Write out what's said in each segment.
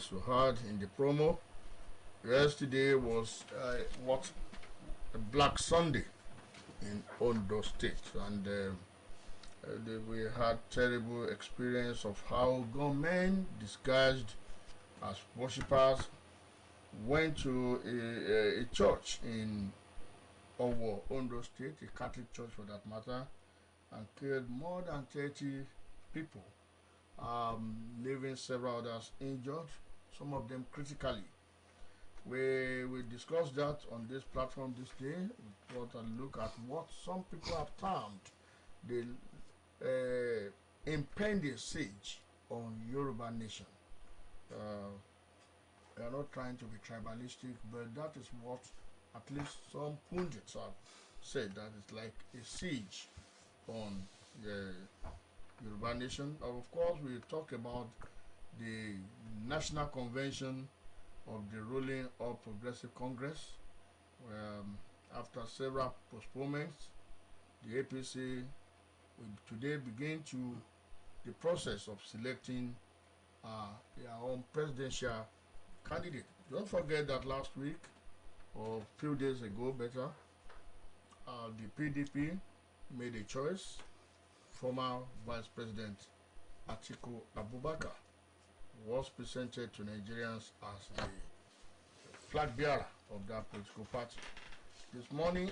as you heard in the promo, yesterday was what a Black Sunday in Ondo State, and we had terrible experience of how gunmen disguised as worshippers went to a church in Owo, Ondo State, a Catholic church for that matter, and killed more than 30 people, leaving several others injured, some of them critically. We discussed that on this platform this day. We thought a look at what some people have termed the impending siege on Yoruba nation. We are not trying to be tribalistic, but that is what at least some pundits have said, that it's like a siege on the Yoruba nation. Of course, we talk about the National Convention of the ruling All Progressive Congress. After several postponements, the APC will today begin to the process of selecting their own presidential candidate. Don't forget that last week, or a few days ago better, the PDP made a choice. Former Vice President Atiku Abubakar was presented to Nigerians as the flag bearer of that political party. This morning,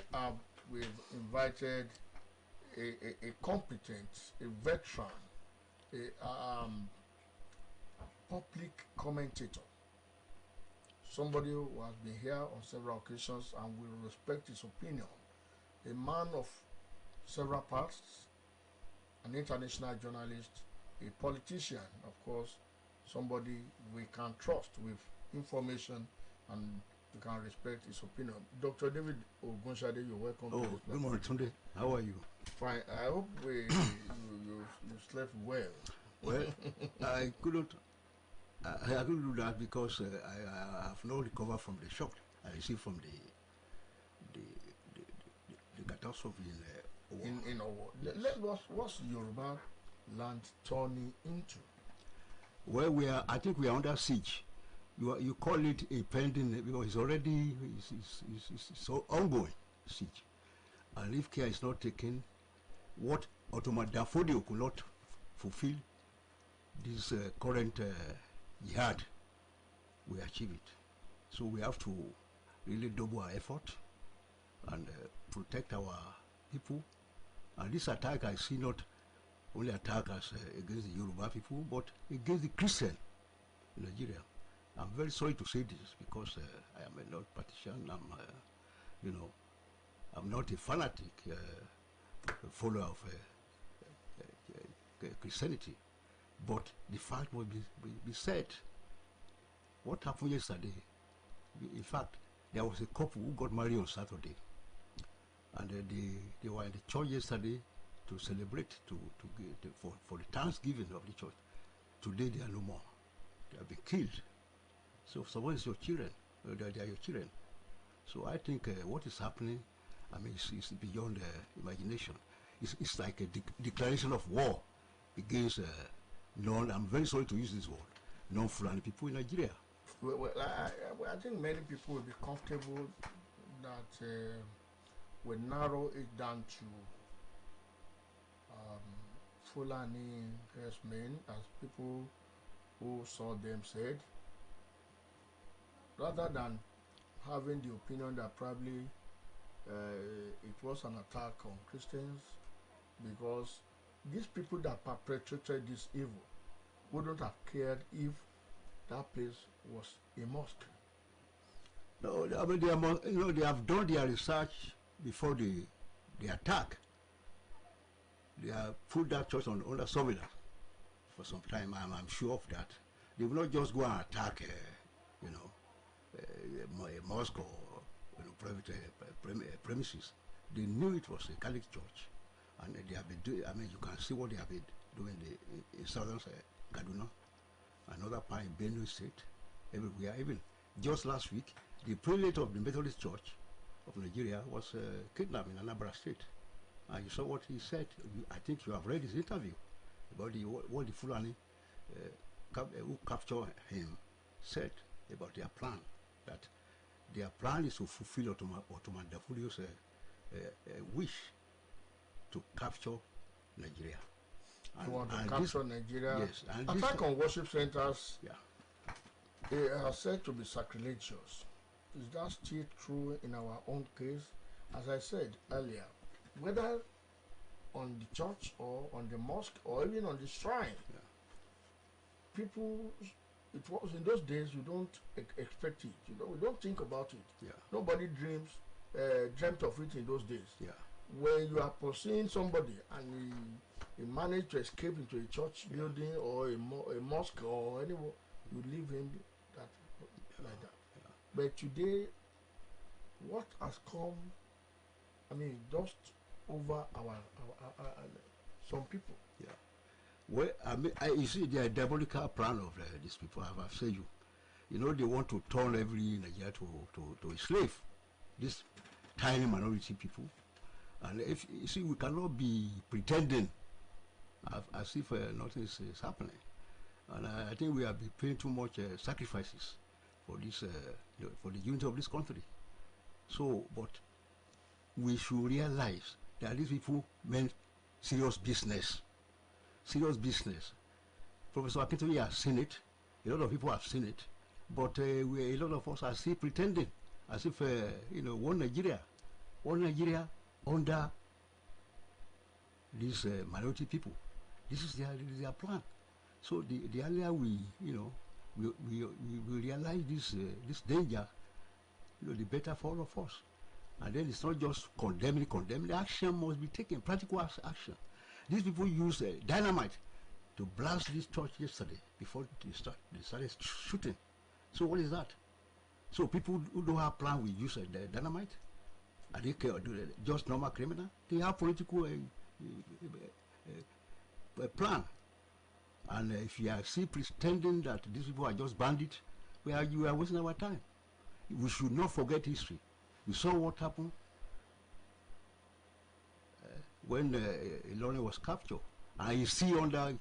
we've invited a competent, a veteran, a public commentator, somebody who has been here on several occasions and will respect his opinion, a man of several parts, an international journalist, a politician, of course, somebody we can trust with information and you can respect his opinion. Dr. David Ogunshade, you're welcome. Oh, good morning, Tunde. How are you? Fine. I hope you slept well. Well, I couldn't do that because I have not recovered from the shock I received from the catastrophe in Owo. What's Yoruba land turning into? Well, I think we are under siege. You call it a pending, because it's already it's ongoing siege. And if care is not taken, what Ottoman Dafodio could not fulfill, this current jihad will achieve it. So we have to really double our effort and protect our people. And this attack, I see not only attack as against the Yoruba people, but against the Christian in Nigeria. I'm very sorry to say this because I am a not partisan. I'm not a fanatic follower of Christianity. But the fact will be said. What happened yesterday? In fact, there was a couple who got married on Saturday, and they were in the church yesterday to celebrate for the Thanksgiving of the church. Today they are no more. They have been killed. So someone is your children. They are your children. So I think what is happening, I mean, it's beyond imagination. It's like a declaration of war against I'm very sorry to use this word, non-Fulani people in Nigeria. Well, I think many people will be comfortable that we narrow it down to Fulani herdsmen, as people who saw them said, rather than having the opinion that probably it was an attack on Christians, because these people that perpetrated this evil wouldn't have cared if that place was a mosque. No, I mean they have done their research before the attack. They have put that church under surveillance for some time. I'm sure of that. They will not just go and attack, a mosque or private premises. They knew it was a Catholic church, and they have been doing. I mean, you can see what they have been doing in southern Kaduna, another part in Benue State, everywhere. Even just last week, the prelate of the Methodist Church of Nigeria was kidnapped in Anambra State. And you saw what he said. I think you have read his interview about what the Fulani who captured him said about their plan, that their plan is to fulfill Ottoman Dafurio's wish to capture Nigeria. You want to capture Nigeria? Yes. And attack on worship centers, yeah. they are said to be sacrilegious. Is that still true in our own case? As I said earlier, whether on the church or on the mosque or even on the shrine, Yeah. people, it was in those days, you don't expect it. We don't think about it. Yeah. Nobody dreamt of it in those days. Yeah. When you are pursuing somebody and he managed to escape into a church building or a mosque or anywhere, you leave him like that. Yeah. But today, what has come, just over our some people. Yeah. Well, you see, the diabolical plan of these people, I've said you. They want to turn every Nigeria to a slave. These tiny minority people. And if you see, we cannot be pretending as if nothing is happening. And I think we have been paying too much sacrifices for this, for the unity of this country. So, but we should realize that these people meant serious business. Serious business. Professor Akintoye has seen it. A lot of people have seen it. But a lot of us are still pretending as if, one Nigeria under these minority people. This is their plan. So the earlier we realize this danger, the better for all of us. And then it's not just condemning. The action must be taken, practical action. These people use dynamite to blast this church yesterday before they started shooting. So what is that? So people who don't have plan will use dynamite? Are they just normal criminal? They have political plan. And if you are still pretending that these people are just bandits, you are wasting our time. We should not forget history. We saw what happened when Ilorin was captured. And you see under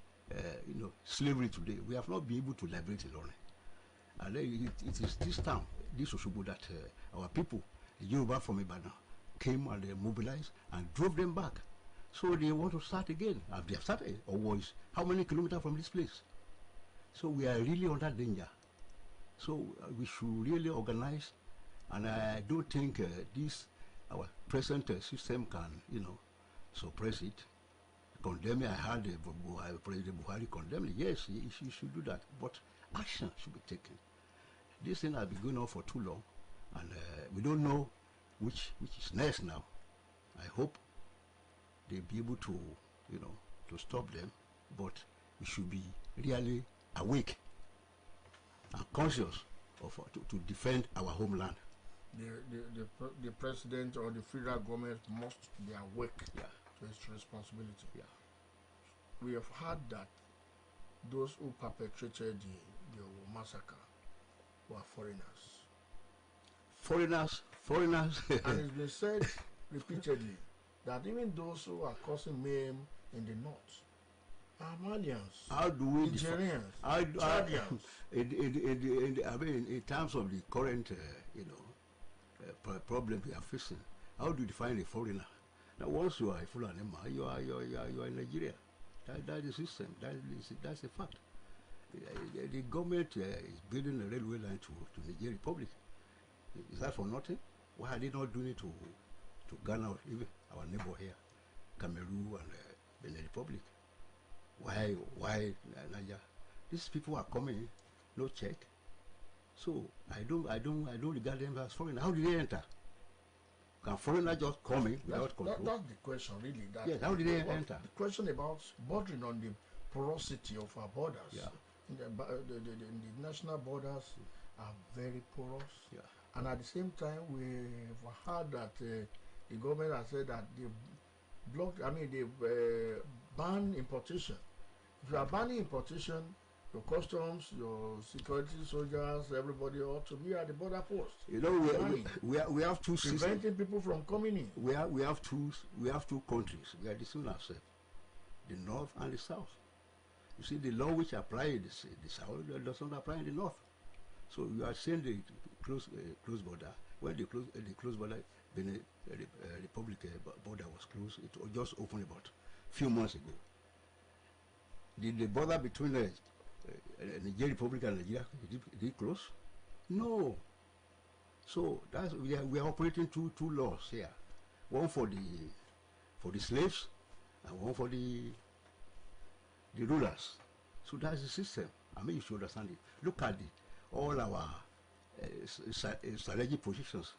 slavery today, we have not been able to liberate Ilorin. And it is this time, this Osogbo, that our people, the Yoruba from Ibadan, came and they mobilized and drove them back. So they want to start again. Have they started? Or was how many kilometers from this place? So we are really under danger. So we should really organize. And I don't think our present system can, suppress it. Condemn it. I heard President Buhari condemn it. Yes, he should do that. But action should be taken. This thing has been going on for too long, and we don't know which is next now. I hope they'll be able to, to stop them. But we should be really awake and conscious of to defend our homeland. The president or the federal government must be awake to its responsibility. Yeah. We have heard that those who perpetrated the massacre were foreigners. Foreigners. And it's been said repeatedly that even those who are causing mayhem in the north are Malians, How do we Nigerians, Chadians? In terms of the current, problem we are facing, how do you define a foreigner? Now, once you are a Fulani man, you are in Nigeria. That is the system. That's a fact. The government is building a railway line to Nigeria Republic. Is that for nothing? Why are they not doing it to Ghana, even our neighbor here, Cameroon and Benin Republic? Why Nigeria? These people are coming, no check. So I don't regard them as foreign. How did they enter? Can foreigner just come in without control? That's the question, really. Yes, how did they enter? The question about bordering on the porosity of our borders. Yeah. The national borders are very porous. Yeah. And at the same time, we've heard that the government has said that they've banned importation. If you are banning importation, your customs, your security soldiers, everybody ought to be at the border post. We have two systems. Preventing people from coming in. We have two countries. We are deceiving ourselves, the north and the south. You see, the law which applies in the south does not apply in the north. So you are saying the close border. When the close border, Benin Republic border was closed, it was just opened about few months ago. Did the border between Nigeria Republic and Nigeria did it close? No. So that's we are operating two laws here, one for the slaves and one for the rulers. So that's the system. I mean, you should understand it. Look at all our strategic positions: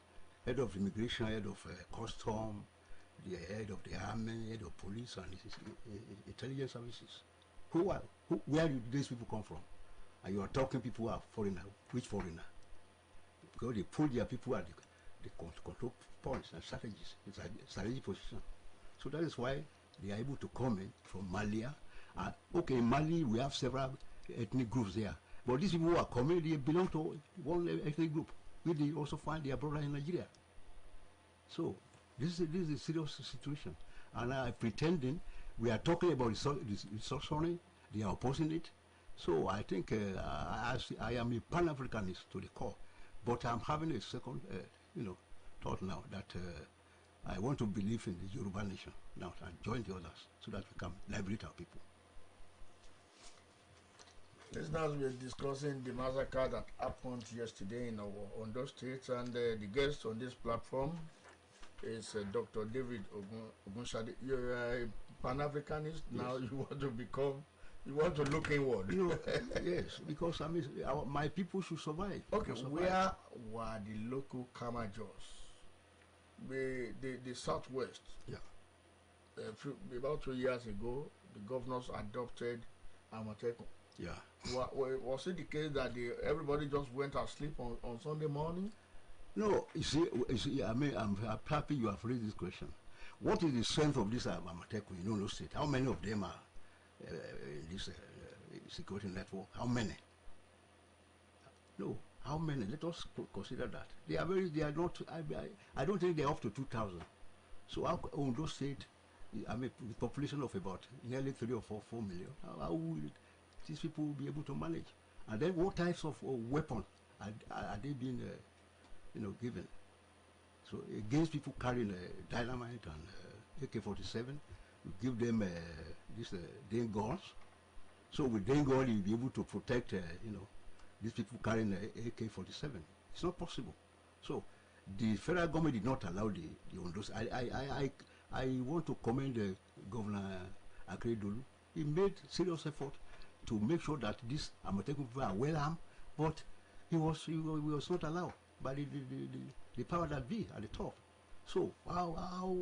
head of immigration, head of custom, the head of the army, head of police, and intelligence services. Where did these people come from? And you are talking people who are foreigner. Which foreigner? Because they put their people at the control points and strategies. It's a strategic position. So that is why they are able to come in from Mali. Okay, in Mali we have several ethnic groups there. But these people who are coming, they belong to one ethnic group. They also find their brother in Nigeria. So this is a serious situation. And pretending we are talking about restructuring, they are opposing it. So I think I am a Pan-Africanist to the core, but I'm having a second, thought now that I want to believe in the Yoruba nation now and join the others so that we can liberate our people. Listeners, we are discussing the massacre that happened yesterday in our Ondo State, and the guest on this platform is Dr. David Ogunshade. You're a Pan-Africanist. Yes. Now you want to look inward. Yes, because I mean, my people should survive. Okay, where were the local Kamajors? The Southwest. Yeah. About 2 years ago, the governors adopted Amateku. Yeah. Was it the case that everybody just went asleep on Sunday morning? No, you see, I mean, I'm happy you have raised this question. What is the strength of this Amateku in Ondo State? How many of them are in this security network? How many? No, how many? Let us consider that. They are not, I don't think they're up to 2,000. So Ondo State, I mean, with population of about nearly 3 or 4 million, how will these people be able to manage? And then what types of weapons are they being given? So against people carrying dynamite and AK-47, we give them these Dane guns. So with Dane gun, you'll be able to protect, these people carrying AK-47. It's not possible. So the federal government did not allow the Ondos. I want to commend Governor Akeredolu. He made serious effort to make sure that these Amateku people are well armed, but he was not allowed by the power that be at the top. So how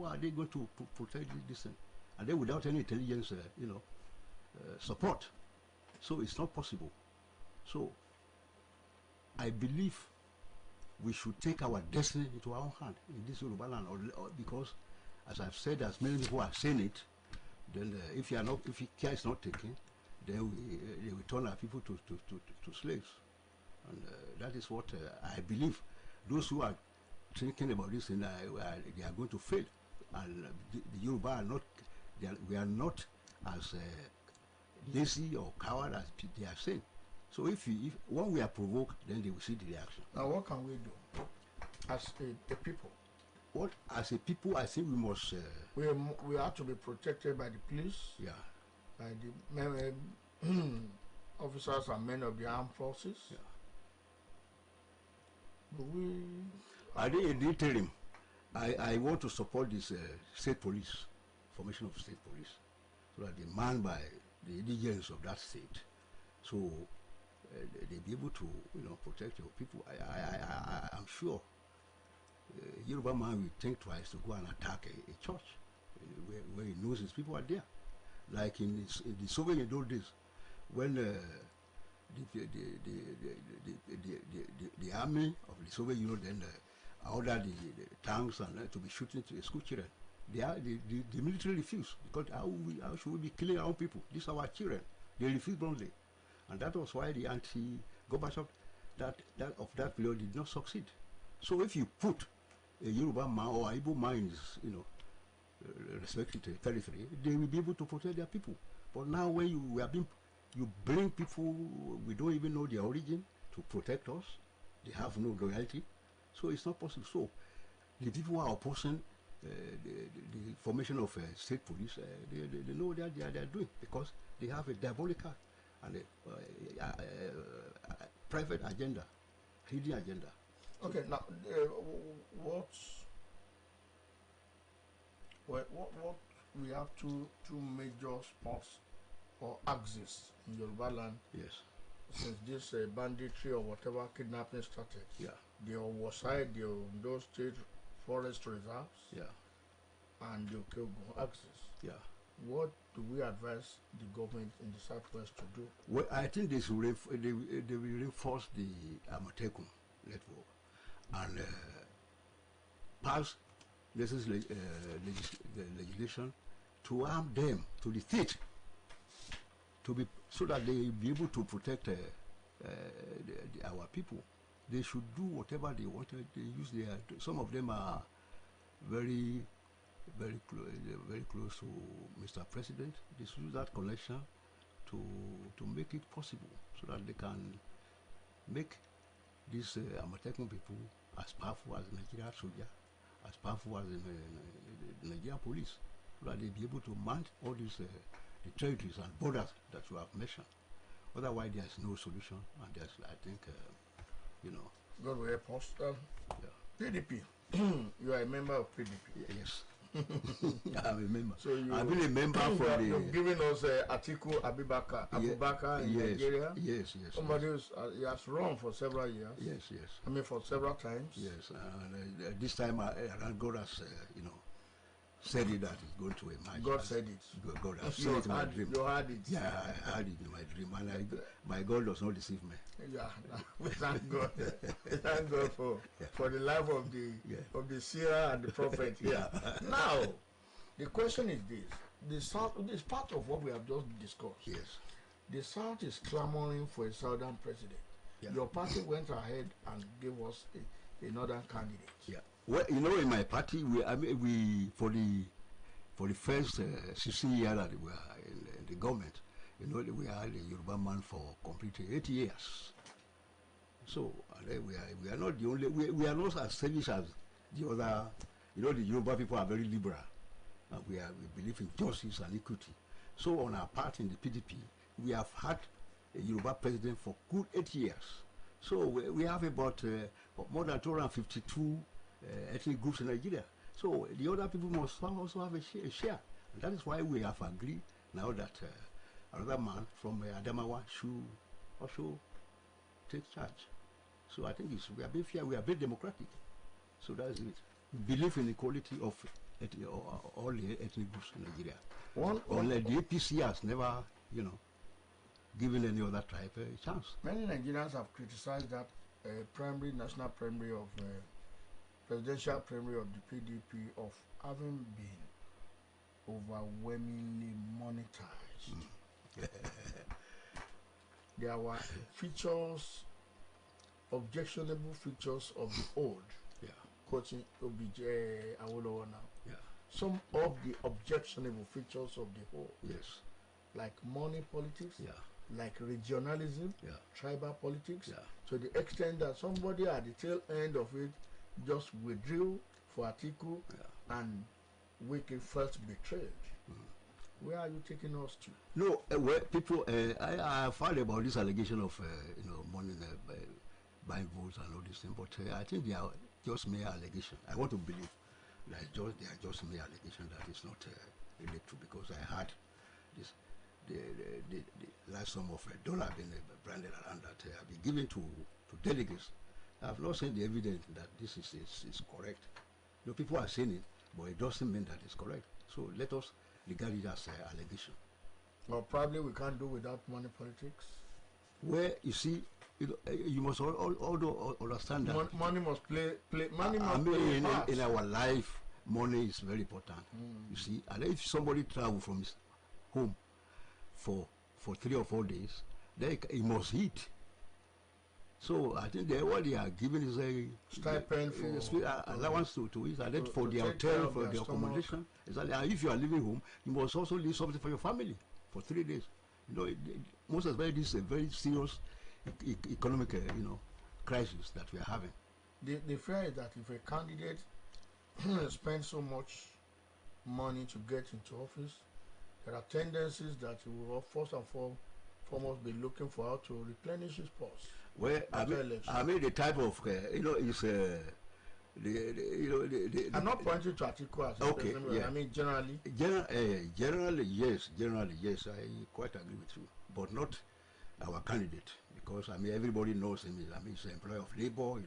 are they going to protect this thing? And then without any intelligence, support. So it's not possible. So I believe we should take our destiny into our own hand in this Yoruba land, because, as I've said, as many people have seen it, then if care is not taken, then they will turn our people to slaves, and that is what I believe. Those who are thinking about this, and they are going to fail, and the Yoruba are not. We are not as lazy or coward as they are saying. So if when we are provoked, then they will see the reaction. Now, what can we do as a people? What as a people, I think we must. We have to be protected by the police. Yeah. By the officers and men of the armed forces. Yeah. But I think in the interim, I want to support this state police, formation of state police, so that they're manned by the indigents of that state, so they be able to protect your people. I'm sure Yoruba man will think twice to go and attack a church where he knows his people are there. Like in the Soviet in those days, when the army of the Soviet Union then ordered the tanks and to be shooting to the school children, the military refused, because how should we be killing our own people? These are our children. They refused bluntly, and that was why the anti-Gorbachev of that period did not succeed. So if you put a Yoruba man or an Igbo man in respected territory, they will be able to protect their people. But now when you bring people we don't even know their origin to protect us. They have no loyalty, so it's not possible. So the people who are opposing the formation of state police, they know what they are doing, because they have a diabolical and a private agenda, hidden agenda. Okay, now what we have two major spots or axes in Yoruba land. Yes. Since this banditry or whatever kidnapping started. Yeah. The Owo side, the Ondo State Forest Reserves, Yeah. and the Okeogun axis. Yeah. What do we advise the government in the southwest to do? Well, I think they should they will reinforce the Amotekun network and pass legislation to arm them to the teeth, to be so that they be able to protect our people. They should do whatever they want. They use their. Some of them are very close to Mr. President. They should use that connection to make it possible, so that they can make these Amatekun people as powerful as the Nigerian soldier, as powerful as the Nigerian police, so that they be able to mount all these the territories and borders that you have mentioned. Otherwise, there is no solution, and there's, I think, God will help us. Yeah. PDP, you are a member of PDP. Yes. I'm a member. So I've been a member for you've given us Atiku Abubakar in yes, Nigeria. Yes. Somebody who's, he has run for several years. Yes. I mean, for several times. Yes, and this time around, God has, said it that it's going to emerge. God said it. God has said it in my dream. You heard it. Yeah, I heard it in my dream, and my God does not deceive me. Yeah, we thank God. We thank God for the life of the seer and the prophet here. Now, the question is this: the South, this part of what we have just discussed. Yes. The South is clamoring for a southern president. Yeah. Your party went ahead and gave us a northern candidate. Yeah. Well, in my party, we for the first 16 years that we were in the government, we had a Yoruba man for completely 8 years. So we are not the only. We are not as selfish as the other. The Yoruba people are very liberal, and we believe in justice and equity. So on our part in the PDP, we have had a Yoruba president for good 8 years. So we have about more than 252 ethnic groups in Nigeria. So the other people must also have a share. And that is why we have agreed now that another man from Adamawa should also take charge. So I think we are being fair, we are very democratic. So that's it. We believe in equality of all the ethnic groups in Nigeria. Only the APC has never, given any other tribe a chance. Many Nigerians have criticized that national primary of presidential primary of the PDP of having been overwhelmingly monetized. There were features, objectionable features of the old. Yeah. Quoting OBJ Awolowo now. Yeah. Some of the objectionable features of the old. Yes. Like money politics. Yeah. Like regionalism. Yeah. Tribal politics. Yeah. To the extent that somebody at the tail end of it just withdrew for Atiku, and Wiki felt betrayed. Where are you taking us to? No, well, people, I have heard about this allegation of money buying votes and all these things, but I think they are just mere allegation. I want to believe that they are just mere allegation that is not really true, because I heard this the large sum of dollar being branded around that have been given to delegates. I have not seen the evidence that this is correct. People are saying it, but it doesn't mean that it's correct. So let us regard it as allegation. Or probably we can't do without money politics. Where you see, you must all understand that money must play. Money must play in our life. Money is very important. You see, and if somebody travels from his home for 3 or 4 days, then he must eat. So I think what they are giving is a stipend for allowance to eat, and then for the hotel, for the accommodation. Exactly. And if you are living home, you must also leave something for your family for 3 days. Most especially this is a very serious economic, crisis that we are having. The fear is that if a candidate spends so much money to get into office, there are tendencies that he will first and foremost be looking for how to replenish his purse. Well, I mean the type of, is I'm not pointing to Atiku as a okay, person, yeah. I mean generally. Generally, yes, I quite agree with you, but not our candidate, because I mean everybody knows him. I mean he's an employee of labor.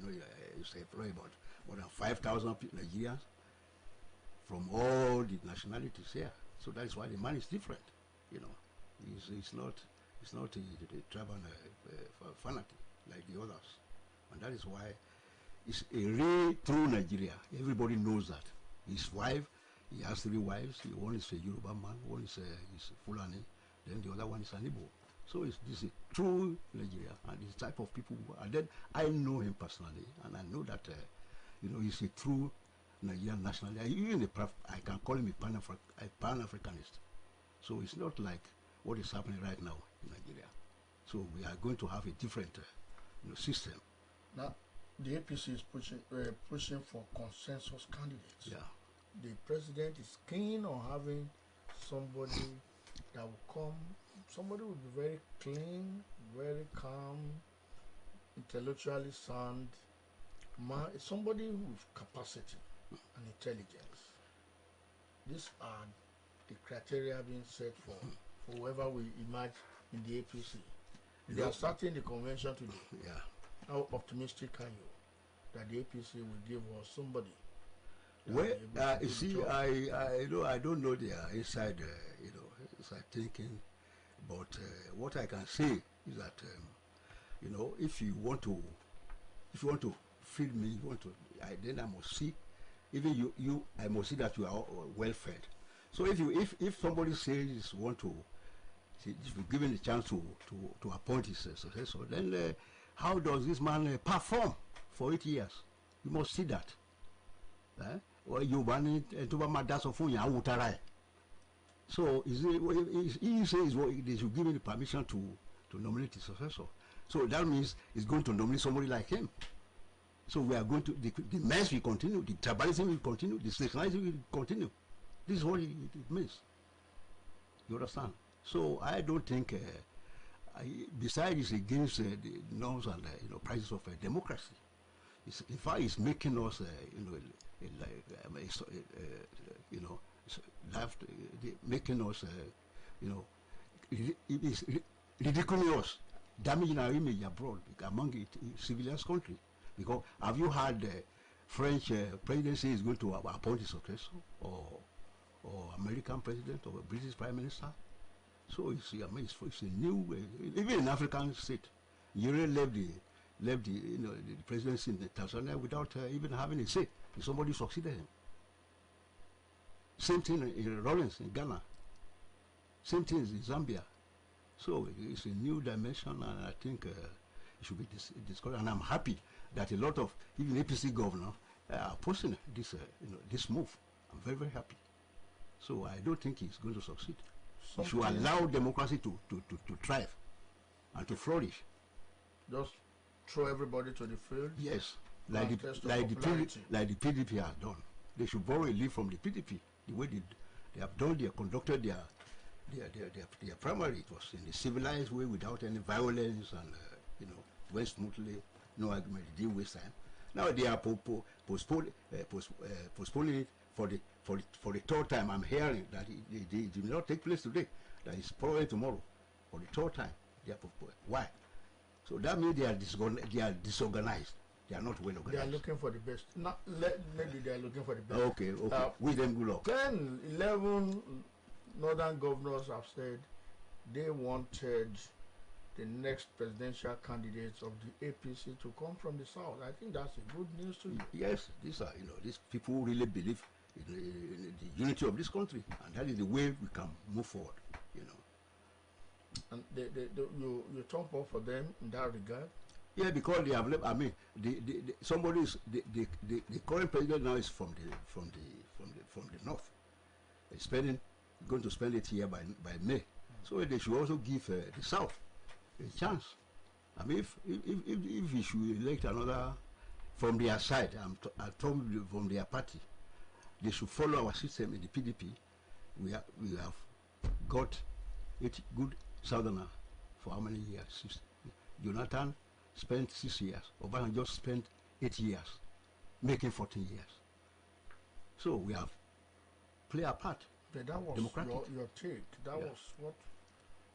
He's employed about more than 5,000 Nigerians from all the nationalities here. So that is why the man is different. He's not a tribal fanatic like the others, and that is why it's a real true Nigeria. Everybody knows that. His wife, he has 3 wives. One is a Yoruba man, one is Fulani, then the other one is an Igbo. So this is true Nigeria, and this type of people. And then I know him personally, and I know that he's a true Nigerian nationalist. I can call him a Pan-Africanist. So it's not like what is happening right now in Nigeria. So we are going to have a different system. Now, the APC is pushing for consensus candidates. Yeah. The president is keen on having somebody that will come. Somebody will be very clean, very calm, intellectually sound, somebody with capacity and intelligence. These are the criteria being set for whoever we emerge in the APC. They are starting the convention today. Yeah. How optimistic are you that the APC will give us somebody? Well, you see, I don't know their inside thinking, but what I can say is that if you want to feed me, then I must see, even you, I must see that you are well fed. So if somebody says if you're given the chance to appoint his successor, then how does this man perform for 8 years? You must see that. Or you want it to my that's of Utara. So he says they should give him the permission to nominate his successor. So that means he's going to nominate somebody like him. So we are going to the mess will continue, the tribalism will continue, the sectionalism will continue. This is what it means. You understand? So I don't think. Besides, it's against the norms and prices of democracy. In fact, it's making us, making us, it is ridiculous, damaging our image abroad among civilized countries. Because have you heard the French presidency is going to appoint a successor, or American president, or a British prime minister? So it's a new, even in African state, you really left the presidency in Tanzania without even having a say. If somebody succeeded him. Same thing in Rawlings in Ghana. Same thing in Zambia. So it's a new dimension, and I think it should be discussed. And I'm happy that a lot of even APC governors are opposing this move. I'm very, very happy. So I don't think he's going to succeed. We should allow democracy to thrive and to flourish. Just throw everybody to the field? Yes, like the PDP has done. They should borrow a leaf from the PDP. The way they have done, they have conducted their primary. It was in a civilized way without any violence, and went smoothly, no argument, they didn't waste time. Now they are postponing it for the third time. I'm hearing that it did not take place today. That is probably tomorrow. For the third time, they are postponing. Why? So that means they are disorganized. They are not well organized. They are looking for the best. Maybe they are looking for the best. Okay. Wish them good luck. 10, 11 northern governors have said they wanted the next presidential candidates of the APC to come from the south. I think that's a good news to you. Yes, these are these people who really believe in the unity of this country, and that is the way we can move forward. And you talk up for them in that regard. Yeah, because they have left. I mean, the current president now is from the north. He's going to spend it here by May. So they should also give the south a chance. I mean, if we should elect another from their side, I'm talking from their party, they should follow our system in the PDP. We have got 8 good Southerner for how many years? Jonathan spent 6 years. Obama just spent 8 years, making 14 years. So we have played a part. But that was your take. That was what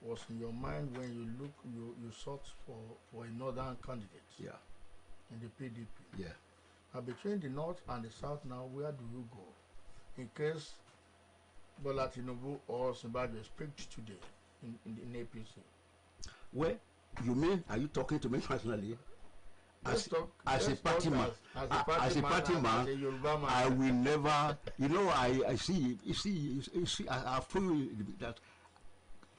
was in your mind when you sought for a northern candidate. Yeah. In the PDP. Yeah. Between the north and the south now, where do you go? In case Bola Tinubu or Zimbabwe speak today in APC. Well, you mean, are you talking to me personally? As a party man, as a Yoruba man, I will never. You know, I see. You see. I've told you that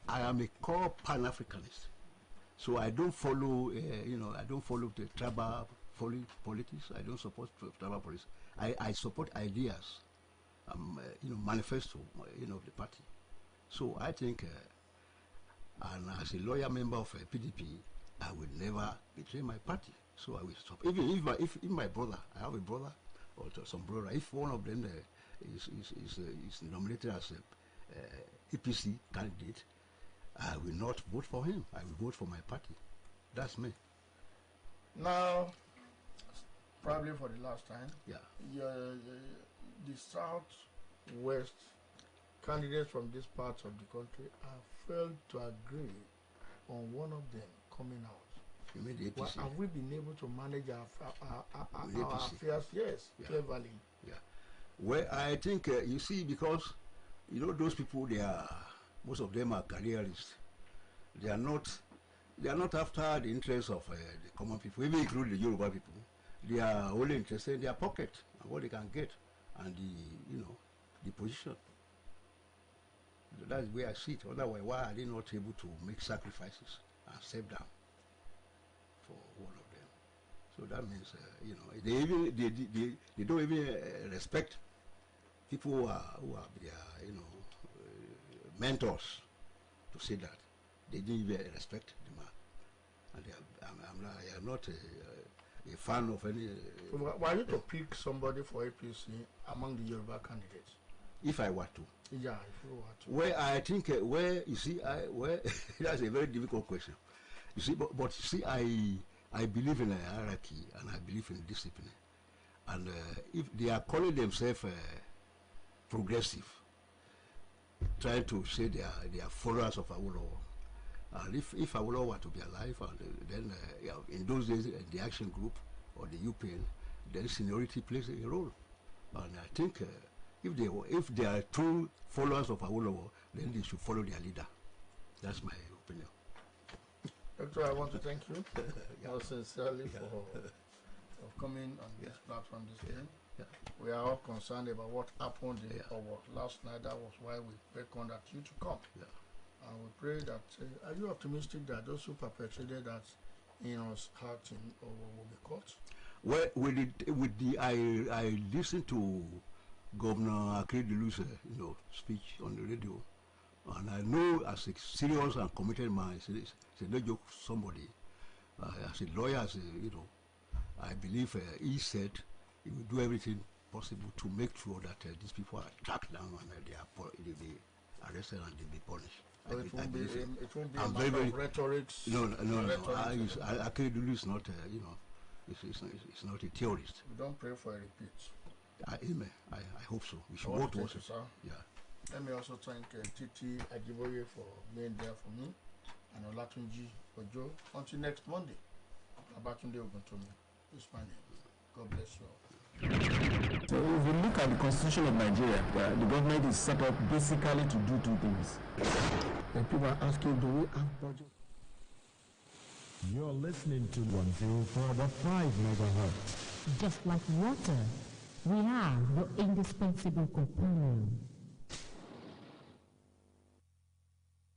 I am a core Pan-Africanist. So I don't follow. I don't follow the tribal politics. I don't support tribal politics. I support ideas. Manifesto. The party. So I think, and as a loyal member of PDP, I will never betray my party. So I will stop. Even if my brother, I have a brother or some brother, if one of them is nominated as a APC candidate, I will not vote for him. I will vote for my party. That's me. Now, probably for the last time, the South-West candidates from this part of the country have failed to agree on one of them coming out. You mean the APC? Well, have we been able to manage our affairs? Yes, cleverly. Yeah. Well, I think you see, because those people, most of them are careerists. They are not after the interests of the common people, even including the Yoruba people. They are only interested in their pocket and what they can get, and the position. That's where I see it. Otherwise, why are they not able to make sacrifices and step down for one of them? So that means, they don't even respect people who are their, mentors to say that. They didn't even respect the man. And I am not a fan of any. Were you to pick somebody for APC among the Yoruba candidates? If I were to. Yeah, if you were to. Well, I think, that's a very difficult question. You see, but you see, I believe in a hierarchy and I believe in discipline. And if they are calling themselves progressive, trying to say they are followers of Awolowo, and if Awolowo were to be alive, and then in those days in the action group or the UPN, then seniority plays a role. And I think if they are true followers of Awolowo, then they should follow their leader. That's my opinion. Doctor, I want to thank you sincerely for coming on this platform this evening. Yeah. We are all concerned about what happened in last night. That was why we beckoned at you to come. Yeah. And we pray that, are you optimistic that those who perpetrated that heinous hurting will be caught? Well, I listened to Governor Akeredolu's speech on the radio, and I know as a serious and committed man, it's no joke. Somebody, as a lawyer, I believe he said he will do everything possible to make sure that these people are tracked down and they be arrested and they be punished. So it won't be a matter of rhetoric. No. Akeredolu is not, it's not a terrorist. We don't pray for a repeat. Amen. I hope so. We should work towards it. Yeah. Let me also thank Titi Ajiboye for being there for me, and Olatunji Ojo. Until next Monday, Abatunde Oguntomi is my name. God bless you all. So if you look at the Constitution of Nigeria, the government is set up basically to do two things. And people are asking, do we have budget? You're listening to 104.5 megahertz. Just like water, we are the indispensable companion.